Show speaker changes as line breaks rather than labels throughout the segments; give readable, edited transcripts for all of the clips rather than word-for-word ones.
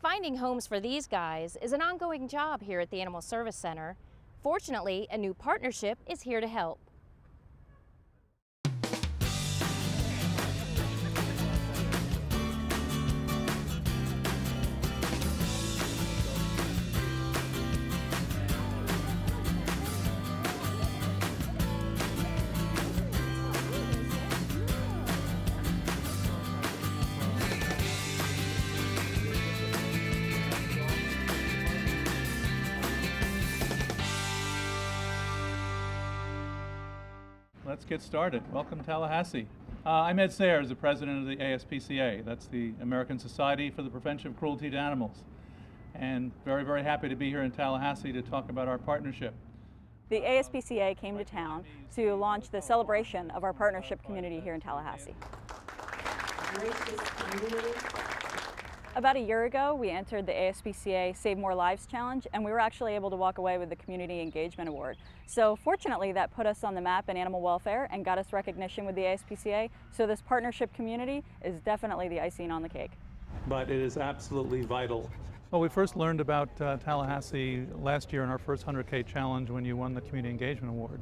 Finding homes for these guys is an ongoing job here at the Animal Service Center. Fortunately, a new partnership is here to help.
Let's get started. Welcome, Tallahassee. I'm Ed Sayers, the president of the ASPCA. That's the American Society for the Prevention of Cruelty to Animals. And very, very happy to be here in Tallahassee to talk about our partnership.
The ASPCA came to town to launch the celebration of our partnership community here in Tallahassee. About a year ago, we entered the ASPCA Save More Lives Challenge, and we were actually able to walk away with the Community Engagement Award. So fortunately, that put us on the map in animal welfare and got us recognition with the ASPCA. So this partnership community is definitely the icing on the cake.
But it is absolutely vital.
Well, we first learned about Tallahassee last year in our first 100K challenge when you won the Community Engagement Award.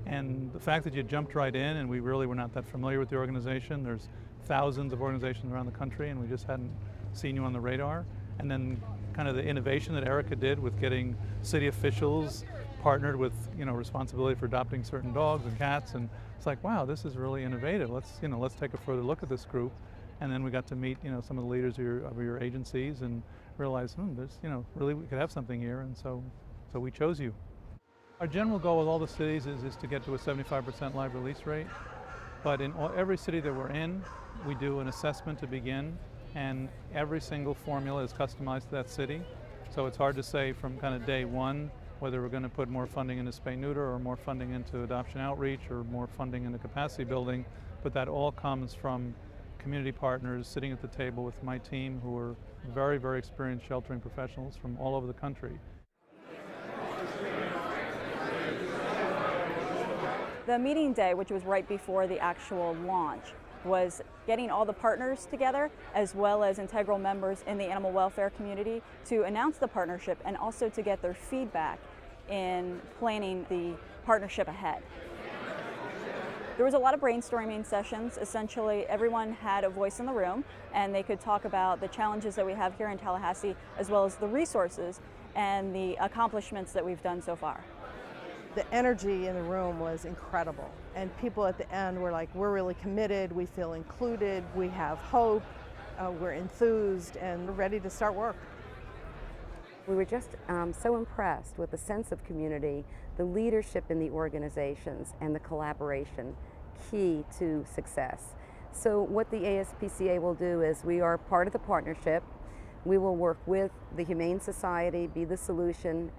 And the fact that you jumped right in, and we really were not that familiar with the organization. There's thousands of organizations around the country, and we just hadn't seen you on the radar. And then kind of the innovation that Erika did with getting city officials partnered with, responsibility for adopting certain dogs and cats, and it's like, wow, this is really innovative. Let's take a further look at this group. And then we got to meet, some of the leaders of your agencies and realize, there's, really we could have something here, and so we chose you. Our general goal with all the cities is to get to a 75% live release rate. But in every city that we're in, we do an assessment to begin, and every single formula is customized to that city. So it's hard to say from kind of day one whether we're going to put more funding into spay-neuter or more funding into adoption outreach or more funding into capacity building, but that all comes from community partners sitting at the table with my team who are very, very experienced sheltering professionals from all over the country.
The meeting day, which was right before the actual launch, was getting all the partners together as well as integral members in the animal welfare community to announce the partnership and also to get their feedback in planning the partnership ahead. There was a lot of brainstorming sessions. Essentially, everyone had a voice in the room and they could talk about the challenges that we have here in Tallahassee as well as the resources and the accomplishments that we've done so far.
The energy in the room was incredible, and people at the end were like, we're really committed, we feel included, we have hope, we're enthused, and we're ready to start work.
We were just so impressed with the sense of community, the leadership in the organizations, and the collaboration key to success. So what the ASPCA will do is we are part of the partnership. We will work with the Humane Society, be the solution,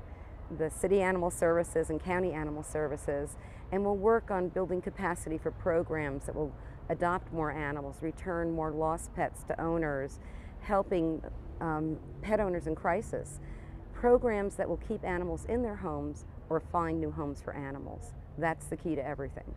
the City Animal Services and County Animal Services, and we'll work on building capacity for programs that will adopt more animals, return more lost pets to owners, helping pet owners in crisis, programs that will keep animals in their homes or find new homes for animals. That's the key to everything.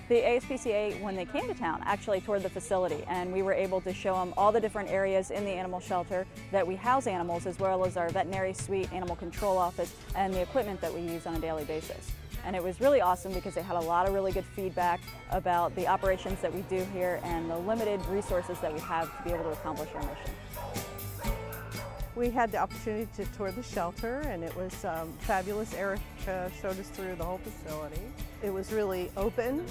The ASPCA, when they came to town, actually toured the facility, and we were able to show them all the different areas in the animal shelter that we house animals, as well as our veterinary suite, animal control office, and the equipment that we use on a daily basis. And it was really awesome because they had a lot of really good feedback about the operations that we do here and the limited resources that we have to be able to accomplish our mission.
We had the opportunity to tour the shelter, and it was fabulous. Erika showed us through the whole facility. It was really open.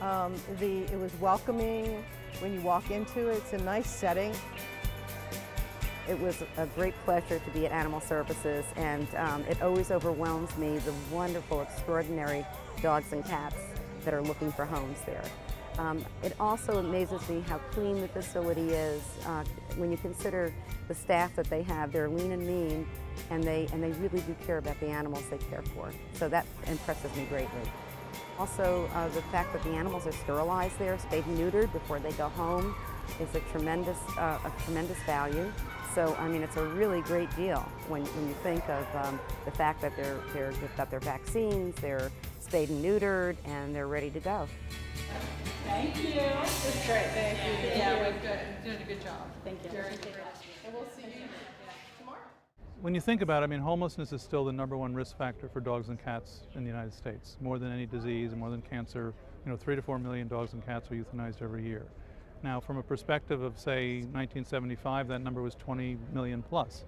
It was welcoming when you walk into it. It's a nice setting.
It was a great pleasure to be at Animal Services, and it always overwhelms me the wonderful, extraordinary dogs and cats that are looking for homes there. It also amazes me how clean the facility is. When you consider the staff that they have, they're lean and mean, and they really do care about the animals they care for. So that impresses me greatly. Also, the fact that the animals are sterilized there, spayed and neutered before they go home, is a tremendous value. So, I mean, it's a really great deal when you think of the fact that they've got their vaccines, their spayed and neutered, and they're ready to go.
Thank you.
That's great, thank you. Yeah, we're good. You're doing a good job.
Thank you.
And we'll see you tomorrow.
When you think about it, I mean, homelessness is still the #1 risk factor for dogs and cats in the United States, more than any disease, more than cancer. 3 to 4 million dogs and cats are euthanized every year. Now, from a perspective of, say, 1975, that number was 20 million plus.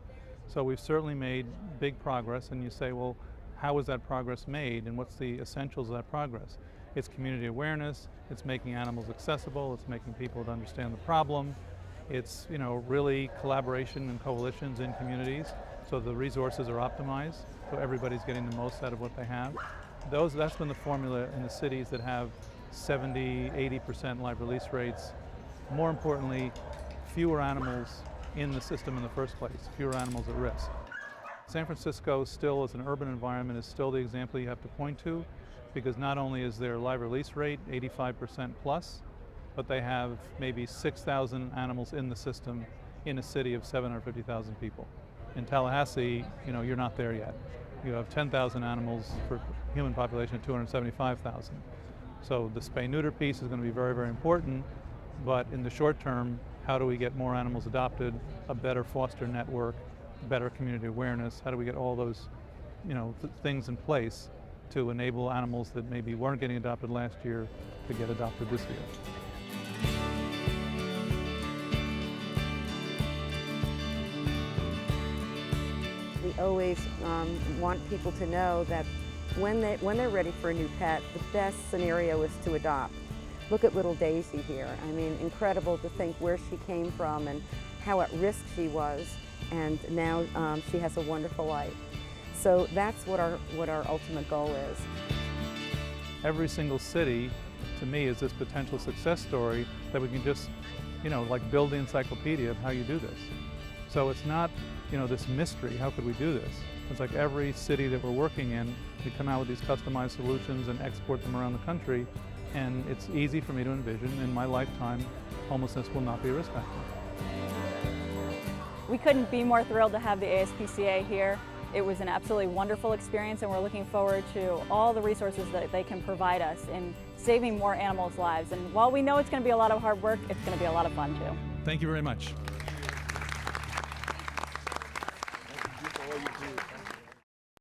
So we've certainly made big progress, and you say, well, how was that progress made, and what's the essentials of that progress? It's community awareness, it's making animals accessible, it's making people to understand the problem, it's really collaboration and coalitions in communities so the resources are optimized, so everybody's getting the most out of what they have. That's been the formula in the cities that have 70, 80% live release rates. More importantly, fewer animals in the system in the first place, fewer animals at risk. San Francisco still, as an urban environment, is still the example you have to point to, because not only is their live release rate 85% plus, but they have maybe 6,000 animals in the system in a city of 750,000 people. In Tallahassee, you're not there yet. You have 10,000 animals for human population of 275,000. So the spay-neuter piece is going to be very, very important, but in the short term, how do we get more animals adopted, a better foster network, better community awareness? How do we get all those, things in place to enable animals that maybe weren't getting adopted last year to get adopted this year?
We always want people to know that when they're ready for a new pet, the best scenario is to adopt. Look at little Daisy here. I mean, incredible to think where she came from and how at risk she was, and now she has a wonderful life. So that's what our ultimate goal is.
Every single city, to me, is this potential success story that we can just, like build the encyclopedia of how you do this. So it's not, this mystery, how could we do this? It's like every city that we're working in, we come out with these customized solutions and export them around the country, and it's easy for me to envision in my lifetime, homelessness will not be a risk factor.
We couldn't be more thrilled to have the ASPCA here. It was an absolutely wonderful experience, and we're looking forward to all the resources that they can provide us in saving more animals' lives. And while we know it's going to be a lot of hard work, it's going to be a lot of fun too.
Thank you very much.